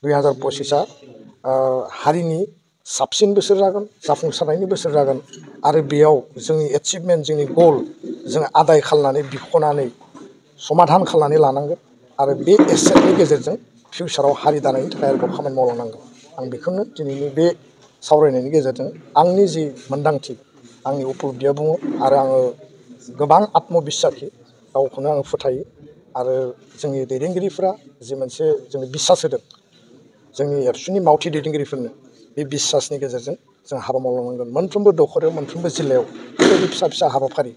2025 हारिनि साबसिन बोसोर जागोन, जाफुंसारनायनि बोसोर जागोन आरो बेयाव जोंनि एचिभमेन्ट, जोंनि गोल जों आदाय खालामनानै बिख'नानै समाधान खालामनानै लानांगोन आरो बे एसेटनि गेजेरजों फिउचाराव हारि दानायनि थाखाय आरोबाव खामानि मावलांनांगोन। आं बेखौनो दिनैनि बे सावरायनायनि गेजेरजों आंनि जि मोन्दांथि, आंनि उपलब्धिया बुङो आरो आङो गोबां आत्मबिस्साखि, गावखौनो आङो फोथायो आरो जोंनि दैदेनगिरिफोरा जि मोनसे जोंनो बिसास होदों, जोंनि एबसुनि मावथि दैदेनगिरिफोरनो बे बिसासनि गेजेरजों जों हाबा मावलांनांगोन। मोनफ्रोमबो दखरायाव, मोनफ्रोमबो जिल्लायाव बेबायदि फिसा फिसा हाबाफारि,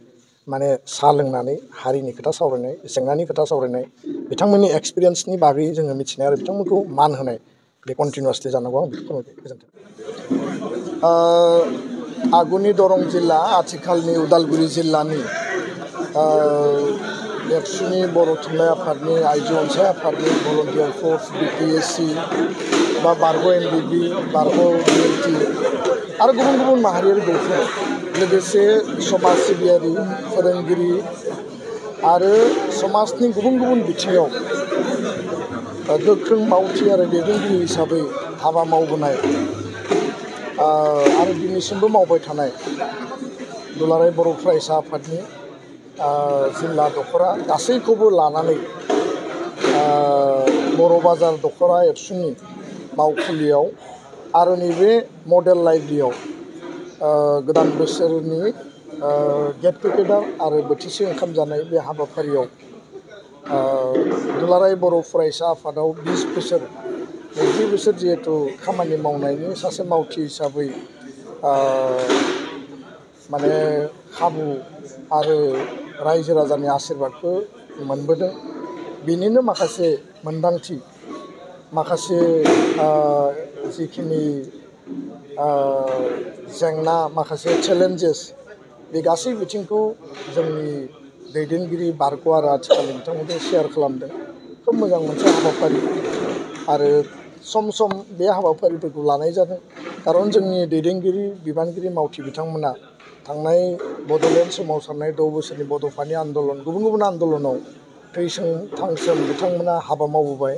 माने साहा लोंनानै हारिनि खोथा सावरायनाय, जेंनानि खोथा सावरायनाय, बिथांमोननि एक्सपिरियेन्सनि बागै जोङो मिथिनाय आरो बिथांमोनखौ मान होनाय, बे कन्टिनिउसलि जानांगौ। आं बेखौ गोजोन्थों। आगुनि दरं जिल्ला, आथिखालनि उदालगुरि जिल्लानि एबसुनि बर' थुनलाइ आफादनि, आइजो अनसाय आफादनि, भलन्टियार फर्स, BPSC बा बारग' MBB, बारग' BLT आरो गुबुन गुबुन माहारियारि गौथुम, लोगोसे समाज सिबियारि, फोरोंगिरि आरो समाजनि गुबुन गुबुन बिथिङाव गोख्रों मावथि आरो दैदेनगिरि हिसाबै हाबा मावबोनाय आरो दिनैसिमबो मावबाय थानाय दुलाराय बर' फरायसा आफादनि जिल्ला दखरा गासैखौबो लानानै बर' बाजार दखरा एबसुनि मावखुलियाव आरो नैबे मडेल लाइब्रेरियाव गोदान बोसोरनि गेट टुगेदार आरो बोथिसे ओंखाम जानाय बे हाबाफारियाव दुलाराय बर' फरायसा आफादाव 20 बोसोर 20 बोसोर जिहेतु खामानि मावनायनि सासे मावथि हिसाबै माने खाबु आरो रायजो राजानि आशीर्बादखौ मोनबोदों। बेनिनो माखासे मोन्दांथि, माखासे जिखिनि जेंना, माखासे चेलेन्जेस, बे गासै बिथिंखौ जोंनि दैदेनगिरि बारग' आरो आथिखालनि बिथांमोनजों शेयार खालामदों। खोब मोजां मोनसे हाबाफारि आरो सम सम बे हाबाफारिफोरखौ लानाय जादों। खारन जोंनि दैदेनगिरि, बिबानगिरि, मावथि बिथांमोना थांनाय बड'लेण्ड सोमावसारनाय 6 बोसोरनि बड'फानि आन्दलन, गुबुन गुबुन आन्दलनाव थैसोम थांसोम बिथांमोना हाबा मावबोबाय,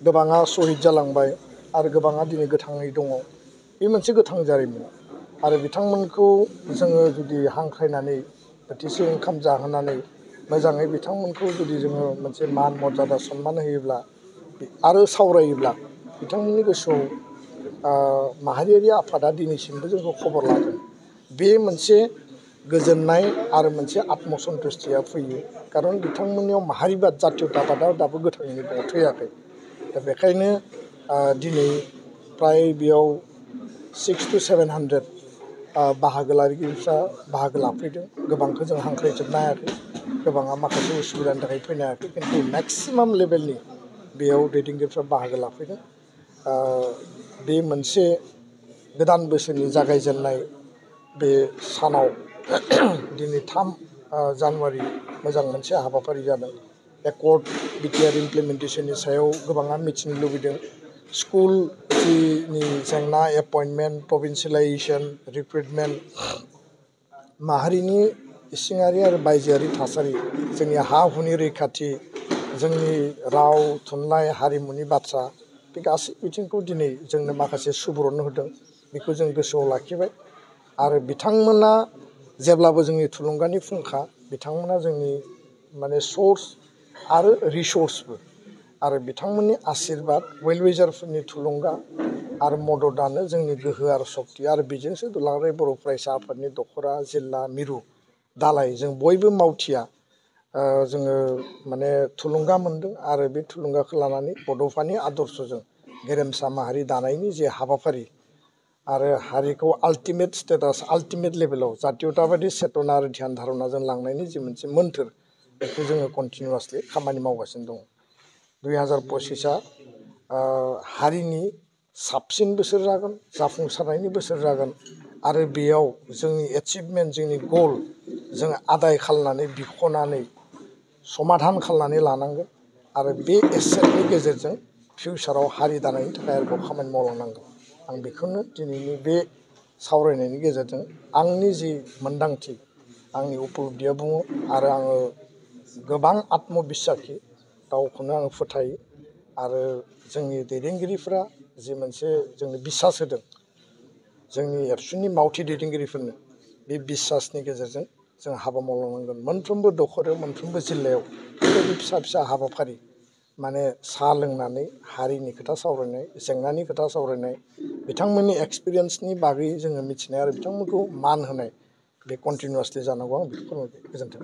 गोबाङा सहिद जालांबाय आरो गोबाङा दिनै गोथाङै दङ। बे मोनसे गोथां जारिमिन आरो बिथांमोनखौ जोङो जुदि हांख्रायनानै बोथिसे ओंखाम जाहोनानै मोजाङै बिथांमोनखौ जुदि जोङो मोनसे मान मर्यादा सन्मान होयोब्ला आरो सावरायोब्ला बिथांमोननि गोसोआव माहारियारि आफादा दिनैसिमबो जोंखौ खबर लादों। बे मोनसे गोजोननाय आरो मोनसे आत्मसन्थुष्टिया फैयो। खारन बिथांमोननियाव माहारिबाद, जातीयताबादा दाबो गोथाङैनो दङ, थैयाखै। दा बेखायनो दिनै फ्राय बेयाव 600 to 700 बाहागो लागिरिफ्रा बाहागो लाफैदों। गोबांखौ जों हांख्रायजोबनो हायाखै, गोबाङा माखासे उसुबिदानि थाखाय फैनो हायाखै, खिन्थु मेक्सिमाम लेभेलनि बेयाव दैदेनगिरिफ्रा बाहागो लाफैदों। बे मोनसे गोदान बोसोरनि जागायजेननाय बे सानाव दिनै 3 जानुवारि मोजां मोनसे हाबाफारि जादों। एकर्ड बिटिआर इमप्लिमेन्टेसननि सायाव गोबाङा मिथिनो लुबैदों। स्कुल जिनि जेंना, एपइन्टमेन्ट, प्रभिन्सियेलाइजेसन, रिक्रुटमेन्ट, माहारिनि इसिङारि आरो बायजोआरि थासारि, जोंनि हा हुनि रैखाथि, जोंनि राव थुनलाइ हारिमुनि बाथ्रा, बे गासै बिथिंखौ दिनै जोंनो माखासे सुबुरुन होदों। बेखौ जों गोसोआव लाखिबाय आरो बिथांमोना जेब्लाबो जोंनि थुलुंगानि फुंखा, बिथांमोना जोंनि माने सर्स आरो रिसर्सबो, आरो बिथांमोननि आशीर्बाद, वेल विजारफोरनि थुलुंगा आरो मददआनो जोंनि गोहो आरो सक्ति। आरो बेजोंसो दुलाराय बर' फरायसा आफादनि दखरा जिल्ला मिरु दालाय जों बयबो मावथिया जोङो माने थुलुंगा मोनदों आरो बे थुलुंगाखौ लानानै बड'फानि आदर्शजों गेरेमसा माहारि दानायनि जे हाबाफारि आरो हारिखौ आल्टिमेट स्टेटास, आल्टिमेट लेभेलाव जातीयताबादि चेतना आरो ध्यान धारणाजों लांनायनि जि मोनसे मोन्थोर, बेखौ जोङो कन्टिनिउसलि खामानि मावगासिनो दङ। 2025 हारिनि साबसिन बोसोर जागोन, जाफुंसारनायनि बोसोर जागोन आरो बेयाव जोंनि एचिभमेन्ट, जोंनि गोल जों आदाय खालामनानै बिख'नानै समाधान खालामनानै लानांगोन आरो बे एसेटनि गेजेरजों फिउचाराव हारि दानायनि थाखाय आरोबाव खामानि मावलांनांगोन। आं बेखौनो दिनैनि बे सावरायनायनि गेजेरजों आंनि जि मोन्दांथि, आंनि उपलब्धिया बुङो आरो आङो गोबां आत्मबिस्साखि, गावखौनो आङो फोथायो आरो जोंनि दैदेनगिरिफ्रा जि मोनसे जोंनो बिसास होदों जोंनि एबसुनि मावथि दैदेनगिरिफोरनो बे बिसासनि गेजेरजों जों हाबा मावलांनांगोन मोनफ्रोमबो दखराव मोनफ्रोमबो जिल्लायाव बेबायदि फिसा फिसा हाबाफारि माने साहा लोंनानै हारिनि खोथा सावरायनाय जेंनानि खोथा सावरायनाय बिथांमोननि एक्सपिरियेन्सनि बागै जोङो मिथिनाय आरो बिथांमोनखौ मान होनाय बे कन्टिनिउवासलि जानांगौ आं बेखौ फोरमायबाय गोजोन्थों